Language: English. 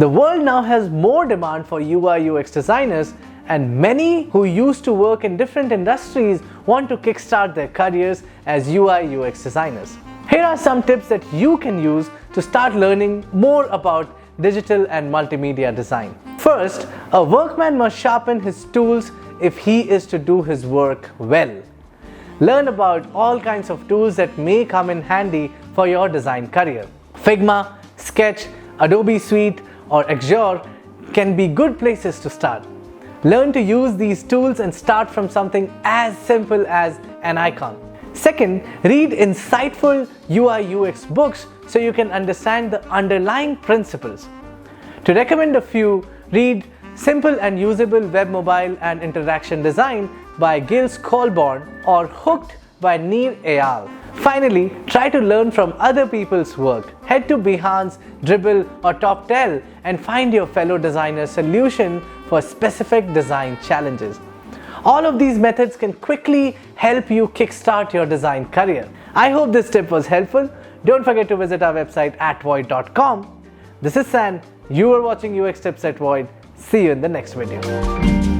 The world now has more demand for UI UX designers, and many who used to work in different industries want to kickstart their careers as UI UX designers. Here are some tips that you can use to start learning more about digital and multimedia design. First, a workman must sharpen his tools if he is to do his work well. Learn about all kinds of tools that may come in handy for your design career. Figma, Sketch, Adobe Suites, or Axure can be good places to start. Learn to use these tools and start from something as simple as an icon. Second, read insightful UI UX books so you can understand the underlying principles. To recommend a few, read Simple and Usable Web Mobile and Interaction Design by Giles Colborne or Hooked by Nir Eyal. Finally, try to learn from other people's work. Head to Behance, Dribbble or TopTel and find your fellow designer's solution for specific design challenges. All of these methods can quickly help you kickstart your design career. I hope this tip was helpful. Don't forget to visit our website at void.com. This is San. You are watching UX Tips at Void. See you in the next video.